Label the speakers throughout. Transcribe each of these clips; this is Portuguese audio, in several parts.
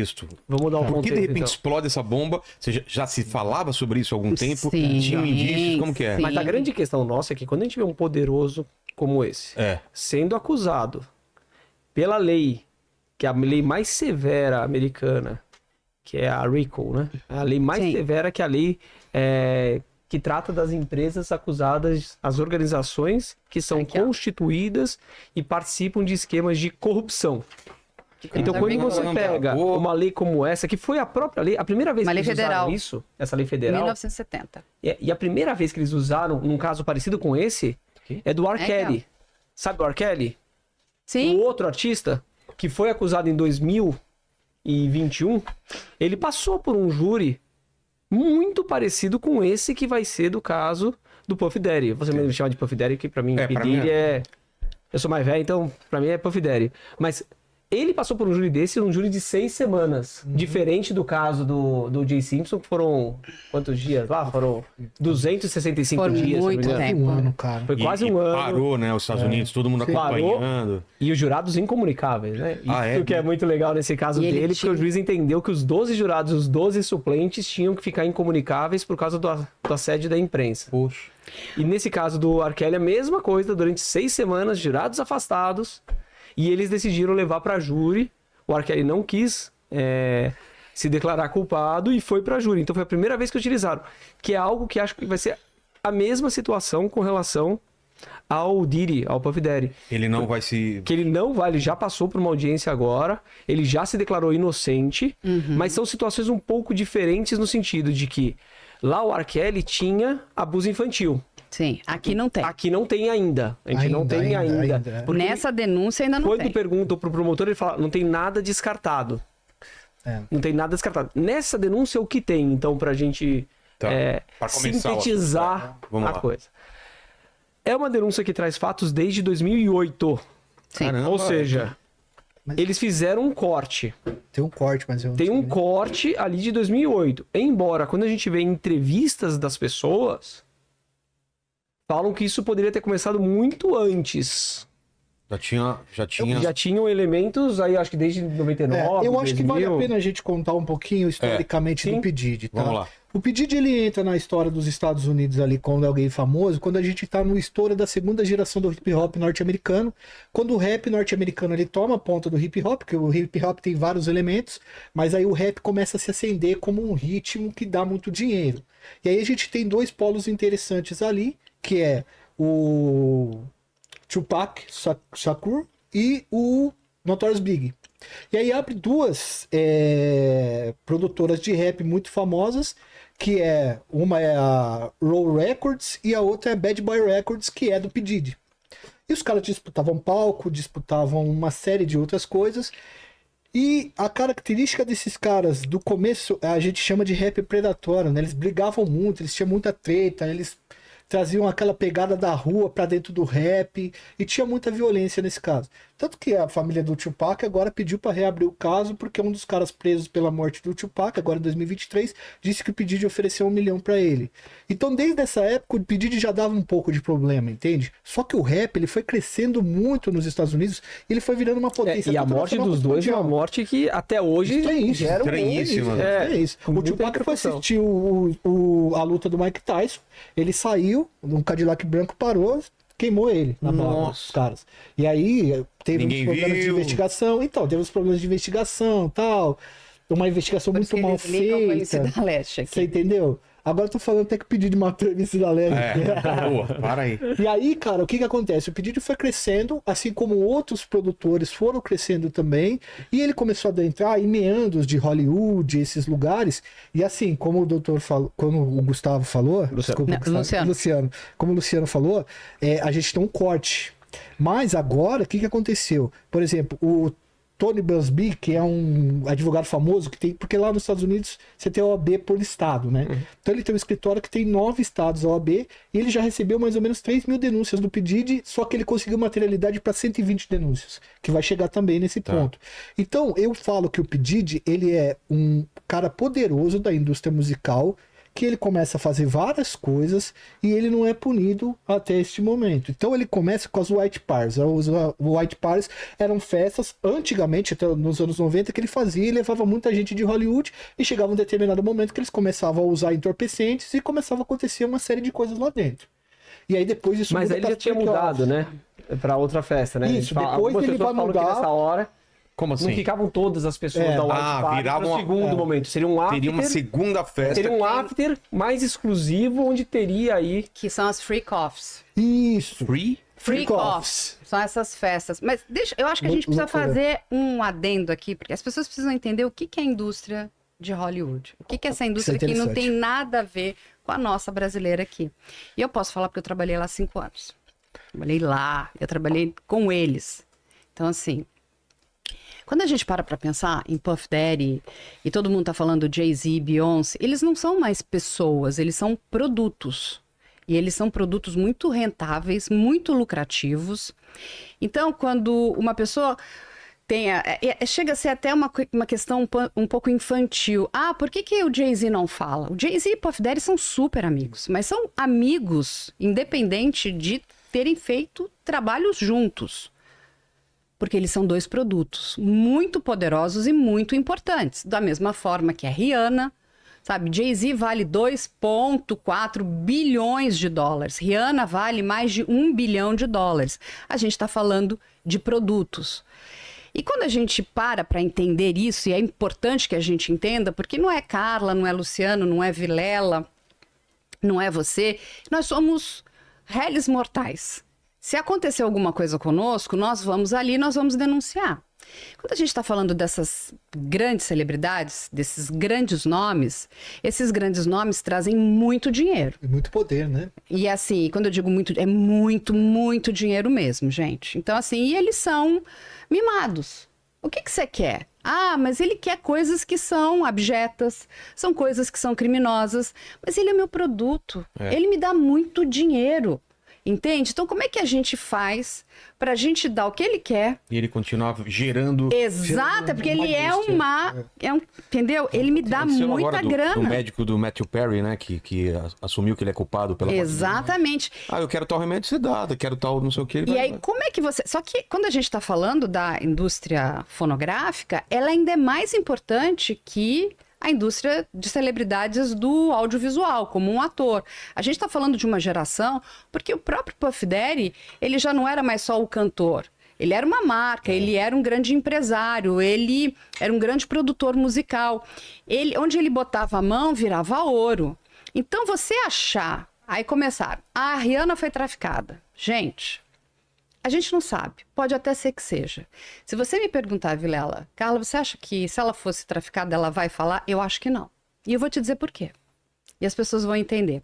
Speaker 1: Isso.
Speaker 2: Vamos dar um
Speaker 1: Por que de
Speaker 2: contexto,
Speaker 1: repente
Speaker 2: então.
Speaker 1: explode essa bomba? Você já se falava sobre isso há algum tempo?
Speaker 3: Sim,
Speaker 1: Tinham indícios? Como que é?
Speaker 3: sim.
Speaker 2: Mas a grande questão nossa é que quando a gente vê um poderoso como esse,
Speaker 1: É.
Speaker 2: sendo acusado pela lei, que é a lei mais severa americana, que é a RICO, né? A lei mais
Speaker 3: Sim.
Speaker 2: severa que a lei que trata das empresas acusadas, as organizações que são
Speaker 3: Aqui, ó.
Speaker 2: constituídas e participam de esquemas de corrupção. Então,
Speaker 3: Da
Speaker 2: quando
Speaker 3: RICO.
Speaker 2: você pega
Speaker 1: Boa.
Speaker 2: uma lei como essa, que foi a própria lei, a primeira vez
Speaker 3: Uma
Speaker 2: que
Speaker 3: lei
Speaker 2: eles usaram
Speaker 3: federal.
Speaker 2: isso, essa lei federal,
Speaker 3: 1970.
Speaker 2: e a primeira vez que eles usaram, num caso parecido com esse, é do R.
Speaker 3: É,
Speaker 2: Kelly. Sabe o R. Kelly?
Speaker 3: Sim.
Speaker 2: O outro artista, que foi acusado em 2021, ele passou por um júri muito parecido com esse que vai ser do caso do Puff Daddy. Você me chama de Puff Daddy, que pra mim,
Speaker 1: É,
Speaker 2: P.
Speaker 1: pra mim
Speaker 2: Diddy
Speaker 1: é.
Speaker 2: é... Eu sou mais velho, então pra mim é Puff Daddy. Mas ele passou por um júri desse, um júri de 6 semanas. Diferente do caso do J. Simpson, que foram... Quantos dias lá? Foram 265
Speaker 3: Foram
Speaker 2: dias, se não me
Speaker 3: muito
Speaker 2: engano.
Speaker 3: tempo.
Speaker 4: Um ano, cara.
Speaker 2: Foi quase um ano.
Speaker 1: Parou, né? Os Estados Unidos, todo mundo
Speaker 2: Parou.
Speaker 1: acompanhando.
Speaker 2: E os jurados incomunicáveis, né? Isso
Speaker 1: Ah, é?
Speaker 2: que é muito legal nesse caso
Speaker 3: E ele
Speaker 2: dele,
Speaker 3: tinha-
Speaker 2: porque o juiz entendeu que os 12 jurados e os 12 suplentes tinham que ficar incomunicáveis por causa do assédio da imprensa.
Speaker 1: Poxa.
Speaker 2: E nesse caso do R. Kelly, a mesma coisa, durante 6 semanas, jurados afastados, e eles decidiram levar para júri. O R. Kelly não quis se declarar culpado e foi para júri. Então foi a primeira vez que utilizaram, que é algo que acho que vai ser a mesma situação com relação ao Diddy, ao Puff Daddy.
Speaker 1: Ele não vai se...
Speaker 2: Que ele não vai, ele já passou por uma audiência agora, ele já se declarou inocente, mas são situações um pouco diferentes no sentido de que lá o R. Kelly tinha abuso infantil.
Speaker 3: Sim. Aqui não tem.
Speaker 2: Aqui não tem ainda. A gente não tem ainda.
Speaker 4: é.
Speaker 2: Porque
Speaker 3: Nessa denúncia ainda não
Speaker 2: quando
Speaker 3: tem.
Speaker 2: perguntam pro promotor, ele fala, não tem nada descartado.
Speaker 4: É.
Speaker 2: Não tem nada descartado. Nessa denúncia, o que tem, então, pra gente
Speaker 1: Tá. Pra começar o
Speaker 2: sintetizar
Speaker 1: assunto. Vamos
Speaker 2: a
Speaker 1: lá.
Speaker 2: coisa? É uma denúncia que traz fatos desde 2008.
Speaker 3: Sim.
Speaker 1: Caramba.
Speaker 2: Ou seja,
Speaker 4: Mas-
Speaker 2: eles fizeram um corte.
Speaker 4: Tem um corte, mas eu não
Speaker 2: Tem
Speaker 4: sei,
Speaker 2: um
Speaker 4: né?
Speaker 2: corte ali de 2008. Embora, quando a gente vê entrevistas das pessoas, falam que isso poderia ter começado muito antes.
Speaker 1: Já tinha...
Speaker 2: Já tinham elementos aí, acho que desde 99,
Speaker 4: Eu acho que vale a
Speaker 2: 2000.
Speaker 4: pena a gente contar um pouquinho historicamente
Speaker 2: sim.
Speaker 4: do P. Diddy, tá?
Speaker 1: Vamos lá.
Speaker 4: O P. Diddy, ele entra na história dos Estados Unidos ali quando é alguém famoso, quando a gente tá no estouro da segunda geração do hip hop norte-americano, quando o rap norte-americano ele toma ponta do hip hop, porque o hip hop tem vários elementos, mas aí o rap começa a se acender como um ritmo que dá muito dinheiro. E aí a gente tem dois polos interessantes ali, que é o Tupac Shakur e o Notorious Big. E aí abre duas produtoras de rap muito famosas, que uma é a Roll Records e a outra é Bad Boy Records, que é do P. Diddy. E os caras disputavam palco, disputavam uma série de outras coisas. E a característica desses caras do começo, a gente chama de rap predatório, né? Eles brigavam muito, eles tinham muita treta, eles traziam aquela pegada da rua pra dentro do rap e tinha muita violência nesse caso. Tanto que a família do Tupac agora pediu pra reabrir o caso porque um dos caras presos pela morte do Tupac, agora em 2023, disse que o P. Diddy ofereceu 1 milhão pra ele. Então desde essa época o P. Diddy já dava um pouco de problema, entende? Só que o rap ele foi crescendo muito nos Estados Unidos e ele foi virando uma potência.
Speaker 2: E a morte
Speaker 4: internacional
Speaker 2: dos dois é uma
Speaker 4: mundial.
Speaker 2: morte que até hoje
Speaker 4: Estranhíssimo.
Speaker 2: gera um
Speaker 1: Estranhíssimo,
Speaker 2: monte.
Speaker 1: né?
Speaker 4: É isso.
Speaker 2: com
Speaker 4: O
Speaker 2: muita
Speaker 4: Tupac foi
Speaker 2: repercussão.
Speaker 4: assistir a luta do Mike Tyson, ele saiu, um Cadillac branco parou, queimou ele na bala dos caras. E aí teve
Speaker 1: Ninguém
Speaker 4: uns problemas de
Speaker 1: viu.
Speaker 4: investigação. Então, teve uns problemas de investigação tal. Uma investigação
Speaker 3: Por isso
Speaker 4: muito
Speaker 3: que
Speaker 4: mal
Speaker 3: eles ligam pra MC
Speaker 4: feita.
Speaker 3: da Leste aqui.
Speaker 4: Você entendeu? Agora eu tô falando até que o pedido de matar o MC da Leste.
Speaker 1: Boa, para aí.
Speaker 4: E aí, cara, o que acontece? O pedido foi crescendo, assim como outros produtores foram crescendo também, e ele começou a adentrar em meandros de Hollywood, esses lugares, e assim, como o doutor falou, como o Gustavo falou, desculpa,
Speaker 3: Não,
Speaker 4: Gustavo, Luciano, como o Luciano falou, a gente tem um corte. Mas agora, o que aconteceu? Por exemplo, o Tony Buzby, que é um advogado famoso, que tem, porque lá nos Estados Unidos você tem a OAB por estado, né? Então ele tem um escritório que tem 9 estados a OAB, e ele já recebeu mais ou menos 3 mil denúncias do P. Diddy, só que ele conseguiu materialidade para 120 denúncias, que vai chegar também nesse ponto. Então eu falo que o P. Diddy, ele é um cara poderoso da indústria musical, que ele começa a fazer várias coisas e ele não é punido até este momento. Então ele começa com as White Parties. Os White Parties eram festas, antigamente, até nos anos 90, que ele fazia e levava muita gente de Hollywood, e chegava um determinado momento que eles começavam a usar entorpecentes e começava a acontecer uma série de coisas lá dentro. E aí depois isso
Speaker 2: Mas
Speaker 4: muda
Speaker 2: aí ele já
Speaker 4: pra
Speaker 2: tinha
Speaker 4: Break
Speaker 2: mudado,
Speaker 4: Off.
Speaker 2: né? Pra outra festa, né?
Speaker 4: Isso, depois
Speaker 2: algumas
Speaker 4: ele
Speaker 2: pessoas
Speaker 4: vai
Speaker 2: falam que
Speaker 4: mudar.
Speaker 2: nessa hora
Speaker 1: Como assim?
Speaker 2: não ficavam todas as pessoas da White Party
Speaker 1: virava
Speaker 2: no
Speaker 1: uma-
Speaker 2: segundo momento. Seria um after.
Speaker 1: Teria uma segunda festa.
Speaker 2: Seria um after mais exclusivo, onde teria aí...
Speaker 3: Que são as freak offs.
Speaker 4: Isso.
Speaker 1: Free?
Speaker 3: Freak offs. São essas festas. Mas eu acho que a gente precisa fazer um adendo aqui, porque as pessoas precisam entender o que é a indústria de Hollywood. O que é essa indústria que não tem nada a ver com a nossa brasileira aqui. E eu posso falar porque eu trabalhei lá 5 anos. Trabalhei lá, eu trabalhei com eles. Então, assim, quando a gente para pensar em Puff Daddy e todo mundo tá falando Jay-Z, Beyoncé, eles não são mais pessoas, eles são produtos. E eles são produtos muito rentáveis, muito lucrativos. Então, quando uma pessoa chega a ser até uma questão um pouco infantil. Ah, por que o Jay-Z não fala? O Jay-Z e o Puff Daddy são super amigos, mas são amigos independente de terem feito trabalhos juntos. Porque eles são 2 produtos muito poderosos e muito importantes. Da mesma forma que a Rihanna, sabe? Jay-Z vale 2,4 bilhões de dólares. Rihanna vale mais de 1 bilhão de dólares. A gente está falando de produtos. E quando a gente para entender isso, e é importante que a gente entenda, porque não é Carla, não é Luciano, não é Vilela, não é você, nós somos réis mortais. Se acontecer alguma coisa conosco, nós vamos ali, nós vamos denunciar. Quando a gente está falando dessas grandes celebridades, desses grandes nomes, esses grandes nomes trazem muito dinheiro.
Speaker 4: E muito poder, né?
Speaker 3: E assim, quando eu digo muito, é muito, muito dinheiro mesmo, gente. Então assim, e eles são mimados. O que você quer? Ah, mas ele quer coisas que são abjetas, são coisas que são criminosas, mas ele é meu produto, ele me dá muito dinheiro. Entende? Então, como é que a gente faz pra gente dar o que ele quer?
Speaker 1: E ele continuava gerando...
Speaker 3: Exato, porque ele é entendeu? Ele me dá
Speaker 1: Aconteceu
Speaker 3: muita
Speaker 1: agora
Speaker 3: grana.
Speaker 1: do médico do Matthew Perry, né? Que assumiu que ele é culpado pela...
Speaker 3: Exatamente.
Speaker 1: Ah, eu quero tal remédio sedado, quero tal não sei o que.
Speaker 3: E aí, como é que você... Só que quando a gente tá falando da indústria fonográfica, ela ainda é mais importante que a indústria de celebridades do audiovisual, como um ator. A gente está falando de uma geração, porque o próprio Puff Daddy, ele já não era mais só o cantor. Ele era uma marca, ele era um grande empresário, ele era um grande produtor musical. Onde ele botava a mão, virava ouro. Então, você achar... Aí começaram. A Rihanna foi traficada. Gente... A gente não sabe, pode até ser que seja. Se você me perguntar, Vilela, Carla, você acha que se ela fosse traficada, ela vai falar? Eu acho que não. E eu vou te dizer por quê. E as pessoas vão entender.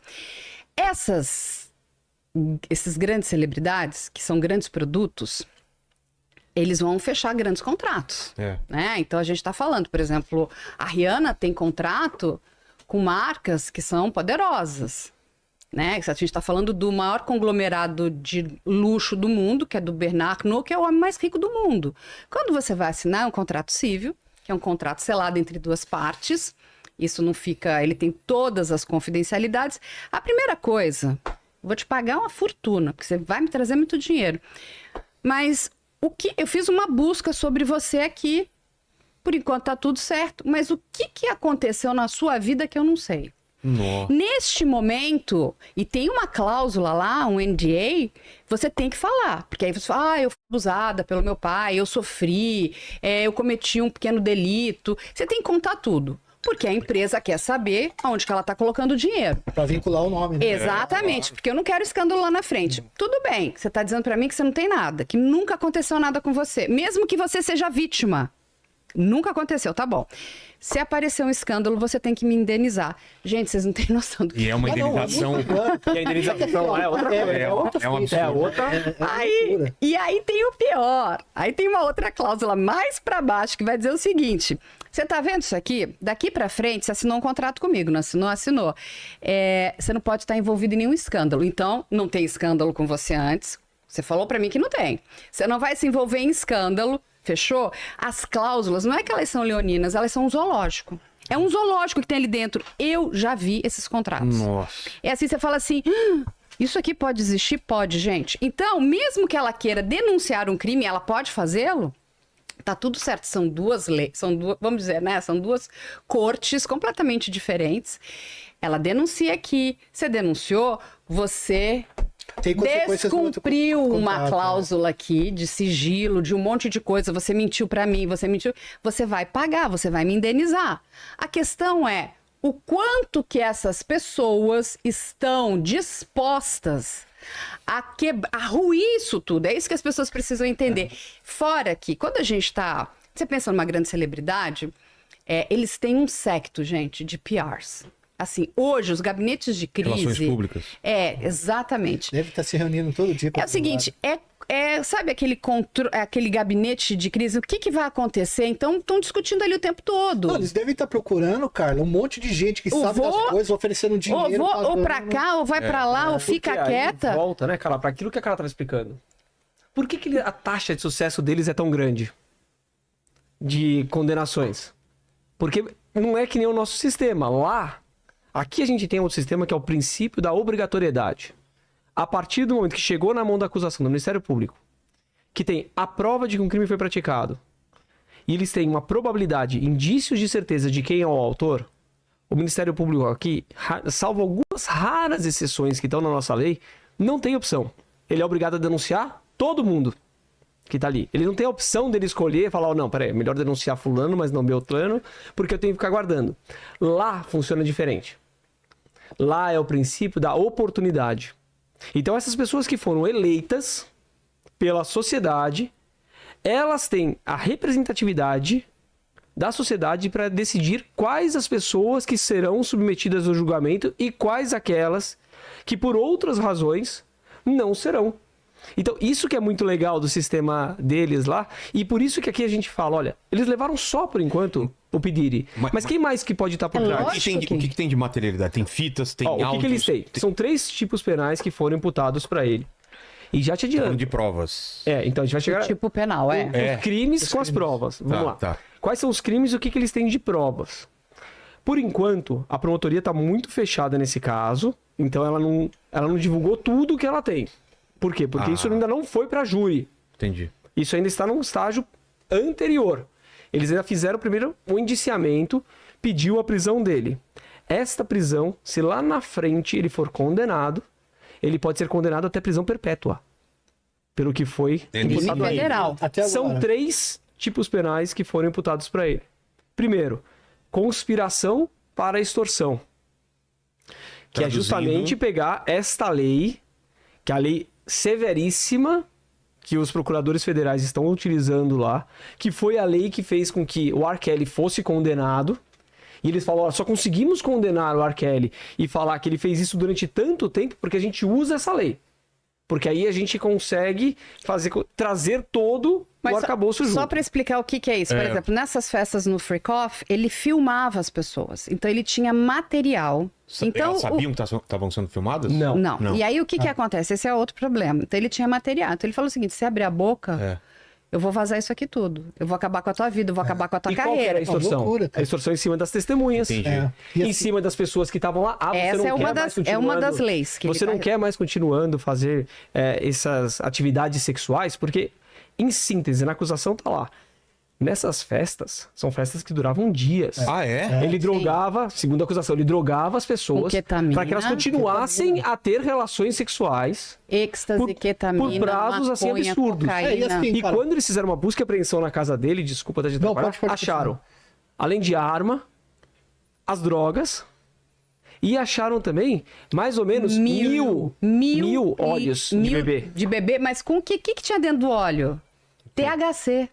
Speaker 3: Esses grandes celebridades, que são grandes produtos, eles vão fechar grandes contratos. Né? Então a gente está falando, por exemplo, a Rihanna tem contrato com marcas que são poderosas. Né? A gente está falando do maior conglomerado de luxo do mundo, que é do Bernard Arnault, que é o homem mais rico do mundo. Quando você vai assinar um contrato civil, que é um contrato selado entre 2 partes, isso não fica... Ele tem todas as confidencialidades. A primeira coisa, vou te pagar uma fortuna, porque você vai me trazer muito dinheiro. Mas eu fiz uma busca sobre você aqui, por enquanto tá tudo certo, mas o que aconteceu na sua vida que eu não sei?
Speaker 1: Nossa.
Speaker 3: Neste momento, e tem uma cláusula lá, um NDA, você tem que falar. Porque aí você fala, eu fui abusada pelo meu pai, eu sofri, eu cometi um pequeno delito. Você tem que contar tudo. Porque a empresa quer saber aonde que ela está colocando o dinheiro.
Speaker 4: Para vincular o nome, né?
Speaker 3: Exatamente, porque eu não quero escândalo lá na frente. Tudo bem, você está dizendo para mim que você não tem nada, que nunca aconteceu nada com você. Mesmo que você seja vítima. Nunca aconteceu, tá bom. Se aparecer um escândalo, você tem que me indenizar. Gente, vocês não têm noção do que...
Speaker 1: E é uma indenização...
Speaker 2: E a indenização é outra coisa.
Speaker 1: É um absurdo.
Speaker 2: É outra...
Speaker 3: E aí tem o pior. Aí tem uma outra cláusula mais pra baixo que vai dizer o seguinte... Você tá vendo isso aqui? Daqui pra frente, você assinou um contrato comigo, não assinou. Você não pode estar envolvido em nenhum escândalo. Então, não tem escândalo com você antes. Você falou pra mim que não tem. Você não vai se envolver em escândalo. Fechou? As cláusulas, não é que elas são leoninas, elas são um zoológico. É um zoológico que tem ali dentro. Eu já vi esses contratos.
Speaker 1: Nossa.
Speaker 3: É assim, você fala assim... Isso aqui pode existir? Pode, gente. Então, mesmo que ela queira denunciar um crime, ela pode fazê-lo? Tá tudo certo. São duas leis, vamos dizer, né? São duas cortes completamente diferentes. Ela denuncia aqui. Você denunciou, você descumpriu uma cláusula aqui de sigilo, de um monte de coisa. Você mentiu pra mim, você vai pagar, você vai me indenizar. A questão é o quanto que essas pessoas estão dispostas a ruir isso tudo. É isso que as pessoas precisam entender. Fora que, quando a gente tá... Você pensa numa grande celebridade, eles têm um séquito, gente, de PRs. Assim, hoje, os gabinetes de crise...
Speaker 1: Relações públicas.
Speaker 3: Exatamente.
Speaker 4: Deve estar se reunindo todo dia.
Speaker 3: É o seguinte, sabe aquele gabinete de crise? O que vai acontecer? Então, estão discutindo ali o tempo todo.
Speaker 4: Não, eles devem estar procurando, Carla, um monte de gente que sabe das coisas, oferecendo dinheiro.
Speaker 3: Ou pra cá, ou vai pra lá, ou fica quieta.
Speaker 2: Aí volta, né, Carla, pra aquilo que a Carla estava explicando. Por que a taxa de sucesso deles é tão grande? De condenações? Porque não é que nem o nosso sistema. Aqui a gente tem outro sistema que é o princípio da obrigatoriedade. A partir do momento que chegou na mão da acusação do Ministério Público, que tem a prova de que um crime foi praticado, e eles têm uma probabilidade, indícios de certeza de quem é o autor, o Ministério Público aqui, salvo algumas raras exceções que estão na nossa lei, não tem opção. Ele é obrigado a denunciar todo mundo que tá ali. Ele não tem a opção dele escolher e falar, não, peraí, é melhor denunciar fulano, mas não Beltrano, porque eu tenho que ficar guardando. Lá funciona diferente. Lá é o princípio da oportunidade. Então, essas pessoas que foram eleitas pela sociedade, elas têm a representatividade da sociedade para decidir quais as pessoas que serão submetidas ao julgamento e quais aquelas que, por outras razões, não serão. Então, isso que é muito legal do sistema deles lá, e por isso que aqui a gente fala, olha, eles levaram só, por enquanto, o Pediri. Mas quem mais que pode estar por trás?
Speaker 1: O que tem de materialidade? Tem fitas, tem áudios?
Speaker 2: O que eles têm? São 3 tipos penais que foram imputados para ele. E já te adianto.
Speaker 1: De provas.
Speaker 2: Então a gente vai chegar...
Speaker 3: O tipo penal,
Speaker 2: Os crimes com as provas. Vamos lá.
Speaker 1: Tá.
Speaker 2: Quais são os crimes e o que eles têm de provas? Por enquanto, a promotoria está muito fechada nesse caso, então ela não divulgou tudo que ela tem. Por quê? Porque isso ainda não foi para júri.
Speaker 1: Entendi.
Speaker 2: Isso ainda está num estágio anterior. Eles ainda fizeram primeiro um indiciamento, pediu a prisão dele. Esta prisão, se lá na frente ele for condenado, ele pode ser condenado até prisão perpétua. Pelo que foi imputado a ele.
Speaker 3: Federal.
Speaker 2: São 3 tipos penais que foram imputados para ele. Primeiro, conspiração para extorsão. Que é justamente pegar esta lei, que é a lei severíssima que os procuradores federais estão utilizando lá, que foi a lei que fez com que o R. Kelly fosse condenado. E eles falam, só conseguimos condenar o R. Kelly e falar que ele fez isso durante tanto tempo porque a gente usa essa lei. Porque aí a gente consegue trazer todo o arcabouço junto.
Speaker 3: Só para explicar o que é isso. Por exemplo, nessas festas no Freak Off, ele filmava as pessoas. Então ele tinha material. Então,
Speaker 1: elas sabiam que estavam sendo filmadas?
Speaker 3: Não. E aí o que acontece? Esse é outro problema. Então ele tinha material. Então ele falou o seguinte, se abrir a boca... Eu vou vazar isso aqui tudo. Eu vou acabar com a tua vida, eu vou acabar com a tua carreira.
Speaker 2: Qual era a extorsão? A extorsão em cima das testemunhas. Em cima das pessoas que estavam lá.
Speaker 3: Essa é uma das leis. Que
Speaker 2: você não quer mais continuando fazer essas atividades sexuais, porque, em síntese, na acusação tá lá. Nessas festas, são festas que duravam dias. Ele drogava, segundo a acusação, ele drogava as pessoas para que elas continuassem a ter relações sexuais.
Speaker 3: Êxtase, ketamina,
Speaker 2: por prazos assim absurdos. E quando eles fizeram uma busca e apreensão na casa dele, desculpa até de atrapalhar, acharam, além de arma, as drogas, e acharam também mais ou menos mil óleos de bebê.
Speaker 3: De bebê, mas com o que tinha dentro do óleo? THC.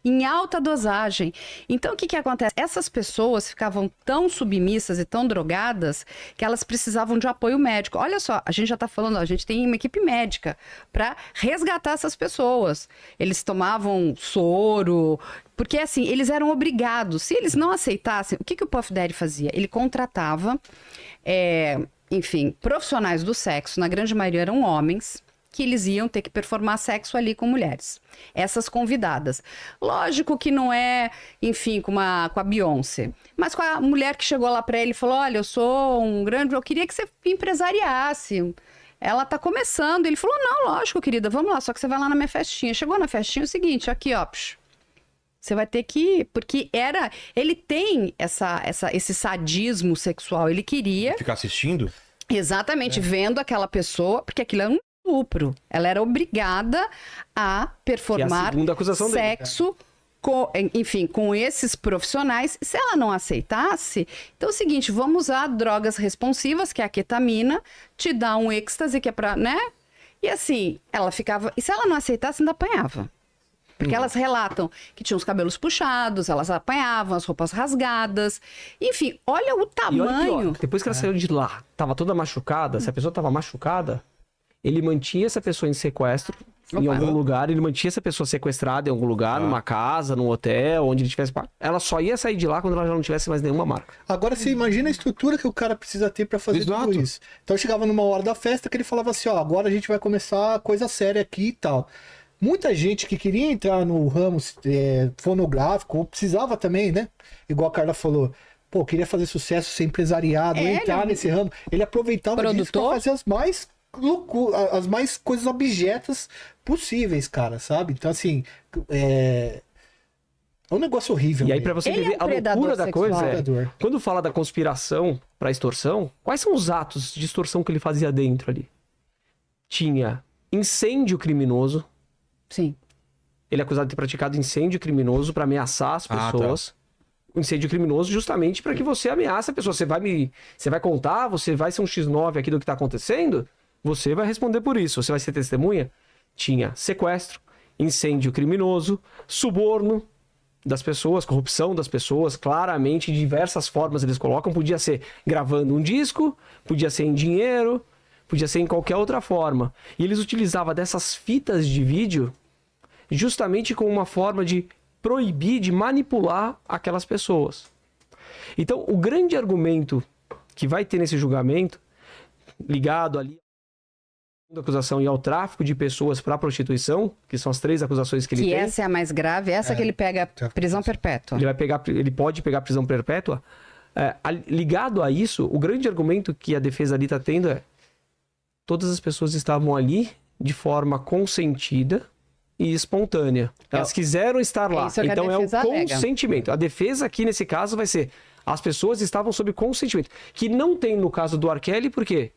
Speaker 3: Em alta dosagem. Então, o que acontece? Essas pessoas ficavam tão submissas e tão drogadas que elas precisavam de apoio médico. Olha só, a gente já está falando, a gente tem uma equipe médica para resgatar essas pessoas. Eles tomavam soro, porque assim, eles eram obrigados. Se eles não aceitassem, o que o Puff Daddy fazia? Ele contratava, profissionais do sexo, na grande maioria eram homens, que eles iam ter que performar sexo ali com mulheres. Essas convidadas. Lógico que não é, enfim, com a Beyoncé, mas com a mulher que chegou lá para ele e falou, olha, eu sou um grande... Eu queria que você empresariasse. Ela tá começando. Ele falou, não, lógico, querida, vamos lá, só que você vai lá na minha festinha. Chegou na festinha, é o seguinte, aqui, ó, você vai ter que... Porque ele tem esse sadismo sexual, ele queria...
Speaker 1: Ficar assistindo?
Speaker 3: Exatamente, vendo aquela pessoa, porque aquilo era um estupro. Ela era obrigada a performar sexo com esses profissionais. Se ela não aceitasse, então é o seguinte, vamos usar drogas responsivas, que é a ketamina, te dá um êxtase que é pra, né? E assim, ela ficava... E se ela não aceitasse, ainda apanhava. Porque elas relatam que tinham os cabelos puxados, elas apanhavam, as roupas rasgadas. Enfim, olha o tamanho... E olha pior,
Speaker 2: depois que ela saiu de lá, tava toda machucada, se a pessoa tava machucada, ele mantinha essa pessoa em sequestro em algum lugar, ele mantinha essa pessoa sequestrada em algum lugar, numa casa, num hotel, onde ele tivesse... Ela só ia sair de lá quando ela já não tivesse mais nenhuma marca.
Speaker 4: Agora você imagina a estrutura que o cara precisa ter pra fazer tudo isso. Então chegava numa hora da festa que ele falava assim, ó, agora a gente vai começar coisa séria aqui e tal. Muita gente que queria entrar no ramo fonográfico, ou precisava também, né? Igual a Carla falou, pô, queria fazer sucesso, ser empresariado, entrar nesse ramo. Ele aproveitava disso pra fazer as mais coisas abjetas possíveis, cara, sabe? Então, assim, é um negócio horrível.
Speaker 2: E aí, pra você entender a loucura da coisa, quando fala da conspiração pra extorsão, quais são os atos de extorsão que ele fazia dentro ali? Tinha incêndio criminoso.
Speaker 3: Sim.
Speaker 2: Ele é acusado de ter praticado incêndio criminoso para ameaçar as pessoas. Incêndio criminoso justamente para que você ameace a pessoa. Você vai contar, você vai ser um X9 aqui do que tá acontecendo, você vai responder por isso. Você vai ser testemunha. Tinha sequestro, incêndio criminoso, suborno das pessoas, corrupção das pessoas, claramente, de diversas formas eles colocam. Podia ser gravando um disco, podia ser em dinheiro, podia ser em qualquer outra forma. E eles utilizavam dessas fitas de vídeo justamente com uma forma de proibir, de manipular aquelas pessoas. Então, o grande argumento que vai ter nesse julgamento, ligado ali à acusação e ao tráfico de pessoas para prostituição, que são as 3 acusações que ele tem.
Speaker 3: Que essa é a mais grave, essa que ele pega prisão perpétua.
Speaker 2: Ele pode pegar prisão perpétua. Ligado a isso, o grande argumento que a defesa ali está tendo é: todas as pessoas estavam ali de forma consentida e espontânea. Elas quiseram estar lá. Então é o consentimento. A defesa aqui nesse caso vai ser: as pessoas estavam sob consentimento. Que não tem no caso do R. Kelly, por quê?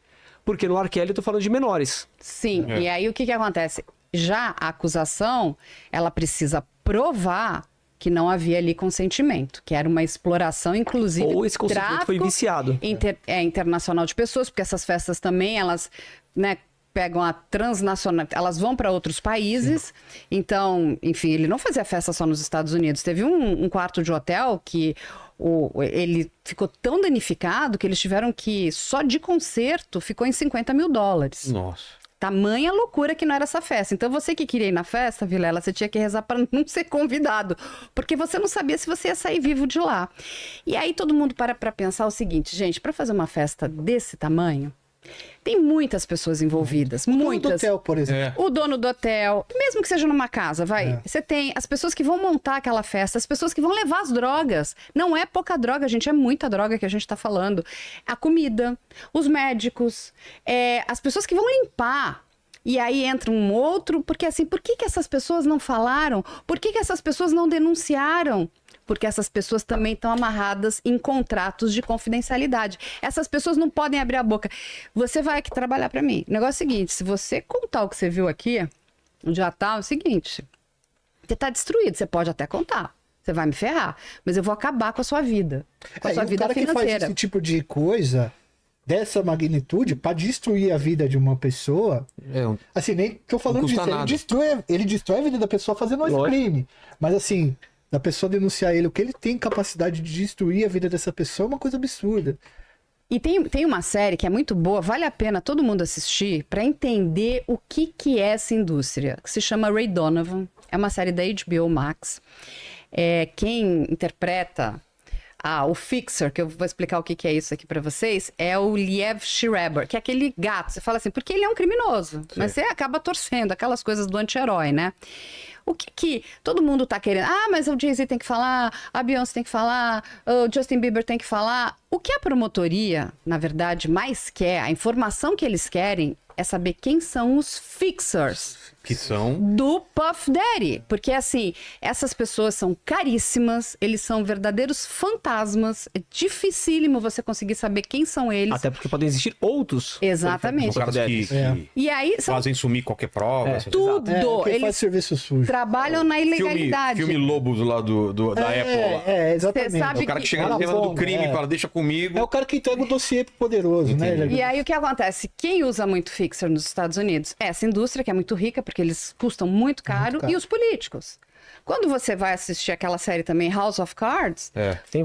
Speaker 2: Porque no R. Kelly eu tô falando de menores.
Speaker 3: Sim, e aí o que acontece? Já a acusação, ela precisa provar que não havia ali consentimento, que era uma exploração, inclusive,
Speaker 2: ou esse consentimento foi viciado.
Speaker 3: Internacional de pessoas, porque essas festas também, elas, né, pegam a transnacional, elas vão para outros países. Sim. Então, enfim, ele não fazia festa só nos Estados Unidos. Teve um quarto de hotel que ele ficou tão danificado que eles tiveram que, só de concerto, ficou em $50 mil.
Speaker 1: Nossa.
Speaker 3: Tamanha loucura que não era essa festa. Então, você que queria ir na festa, Vilela, você tinha que rezar para não ser convidado, porque você não sabia se você ia sair vivo de lá. E aí todo mundo para pensar o seguinte: gente, para fazer uma festa desse tamanho, tem muitas pessoas envolvidas, muitas.
Speaker 4: O dono do hotel, por exemplo.
Speaker 3: O dono do hotel, mesmo que seja numa casa, vai. Você tem as pessoas que vão montar aquela festa, as pessoas que vão levar as drogas. Não é pouca droga, gente, é muita droga que a gente tá falando. A comida, os médicos, as pessoas que vão limpar. E aí entra um outro, porque assim, por que essas pessoas não falaram? Por que essas pessoas não denunciaram? Porque essas pessoas também estão amarradas em contratos de confidencialidade. Essas pessoas não podem abrir a boca. Você vai aqui trabalhar para mim. O negócio é o seguinte: se você contar o que você viu aqui, já tá, é o seguinte: você tá destruído, você pode até contar. Você vai me ferrar, mas eu vou acabar com a sua vida. Com a sua vida financeira.
Speaker 4: O cara que faz esse tipo de coisa, dessa magnitude, para destruir a vida de uma pessoa, assim, nem tô falando disso, ele destrói a vida da pessoa fazendo um crime. Mas assim, da pessoa denunciar ele, o que ele tem capacidade de destruir a vida dessa pessoa é uma coisa absurda.
Speaker 3: E tem uma série que é muito boa, vale a pena todo mundo assistir para entender o que é essa indústria, que se chama Ray Donovan. É uma série da HBO Max. Quem interpreta o fixer, que eu vou explicar o que é isso aqui pra vocês, é o Liev Schreiber, que é aquele gato. Você fala assim, porque ele é um criminoso, mas você acaba torcendo, aquelas coisas do anti-herói, né? O que todo mundo tá querendo? Ah, mas o Jay-Z tem que falar, a Beyoncé tem que falar, o Justin Bieber tem que falar. O que a promotoria, na verdade, mais quer, a informação que eles querem é saber quem são os fixers.
Speaker 1: Que são?
Speaker 3: Do Puff Daddy. Porque, assim, essas pessoas são caríssimas, eles são verdadeiros fantasmas, é dificílimo você conseguir saber quem são eles.
Speaker 2: Até porque podem existir outros.
Speaker 3: Exatamente.
Speaker 1: São caras que
Speaker 3: E aí, são
Speaker 1: fazem sumir qualquer prova.
Speaker 3: tudo.
Speaker 4: Quem
Speaker 3: Eles
Speaker 4: faz serviço sujo.
Speaker 3: trabalham na ilegalidade.
Speaker 1: Filme Lobos lá da Apple. Lá.
Speaker 4: Exatamente.
Speaker 3: Você sabe
Speaker 1: É o cara que chega na cena do crime e fala, deixa comigo.
Speaker 4: É o cara que entrega o dossiê pro poderoso, né?
Speaker 3: E aí o que acontece? Quem usa muito fixer nos Estados Unidos é essa indústria que é muito rica, porque eles custam muito caro, e os políticos. Quando você vai assistir aquela série também, House of Cards,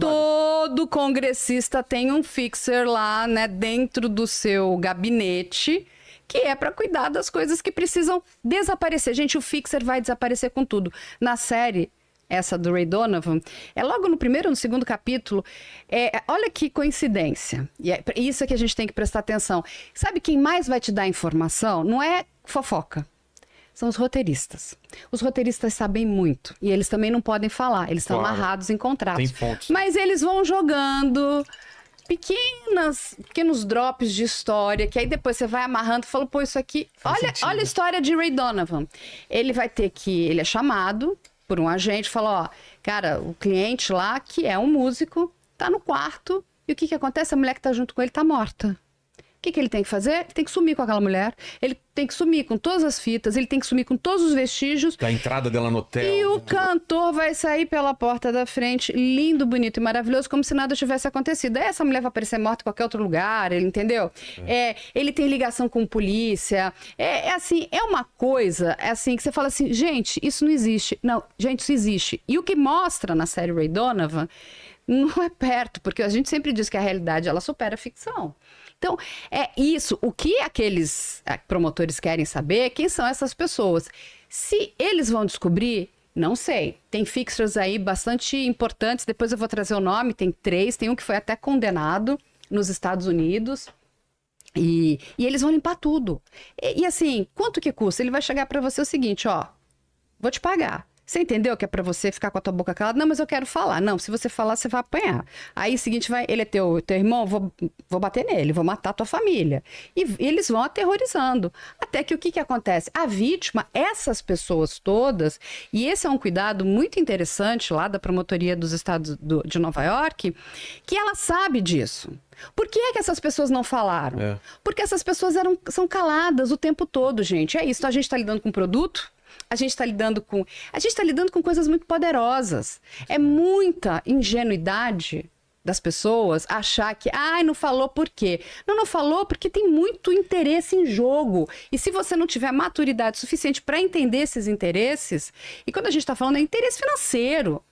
Speaker 3: todo congressista tem um fixer lá, né, dentro do seu gabinete, que é para cuidar das coisas que precisam desaparecer. Gente, o fixer vai desaparecer com tudo. Na série, essa do Ray Donovan, é logo no primeiro ou no segundo capítulo. Olha que coincidência. E isso é que a gente tem que prestar atenção. Sabe quem mais vai te dar informação? Não é fofoca. São os roteiristas. Os roteiristas sabem muito. E eles também não podem falar. Eles estão amarrados em contratos.
Speaker 1: Tem fontes.
Speaker 3: Mas eles vão jogando pequenos drops de história, que aí depois você vai amarrando e fala, pô, isso aqui... Olha a história de Ray Donovan. Ele é chamado por um agente, fala, ó, cara, o cliente lá, que é um músico, tá no quarto, e o que acontece? A mulher que tá junto com ele tá morta. O que ele tem que fazer? Ele tem que sumir com aquela mulher, ele tem que sumir com todas as fitas, ele tem que sumir com todos os vestígios.
Speaker 1: Da entrada dela no hotel.
Speaker 3: E o cantor vai sair pela porta da frente, lindo, bonito e maravilhoso, como se nada tivesse acontecido. Aí essa mulher vai aparecer morta em qualquer outro lugar, ele entendeu? Ele tem ligação com polícia. Assim, é uma coisa assim que você fala assim, gente, isso não existe. Não, gente, isso existe. E o que mostra na série Ray Donovan não é perto, porque a gente sempre diz que a realidade ela supera a ficção. Então, é isso. O que aqueles promotores querem saber, quem são essas pessoas? Se eles vão descobrir, não sei. Tem fixers aí bastante importantes, depois eu vou trazer o nome, tem 3, tem um que foi até condenado nos Estados Unidos. E eles vão limpar tudo. E assim, quanto que custa? Ele vai chegar para você o seguinte, ó, vou te pagar. Você entendeu que é pra você ficar com a tua boca calada? Não, mas eu quero falar. Não, se você falar, você vai apanhar. Aí, o seguinte, ele é teu irmão, vou bater nele, vou matar a tua família. E eles vão aterrorizando. Até que o que acontece? A vítima, essas pessoas todas, e esse é um cuidado muito interessante lá da promotoria dos estados de Nova York, que ela sabe disso. Por que é que essas pessoas não falaram? Porque essas pessoas são caladas o tempo todo, gente. É isso, então a gente está lidando com produto, a gente está lidando com coisas muito poderosas. É muita ingenuidade das pessoas achar que, não falou por quê? Não falou porque tem muito interesse em jogo. E se você não tiver maturidade suficiente para entender esses interesses, e quando a gente está falando é interesse financeiro,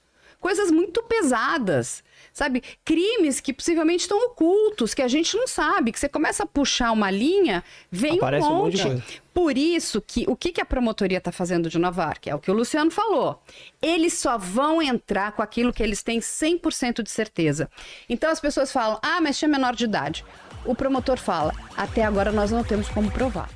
Speaker 3: coisas muito pesadas, sabe? Crimes que possivelmente estão ocultos, que a gente não sabe, que você começa a puxar uma linha, vem
Speaker 2: aparece
Speaker 3: um monte.
Speaker 2: Um monte de coisa.
Speaker 3: Por isso que o que a promotoria está fazendo de Nova York, é o que o Luciano falou, eles só vão entrar com aquilo que eles têm 100% de certeza. Então as pessoas falam, mas tinha menor de idade. O promotor fala, até agora nós não temos como provar.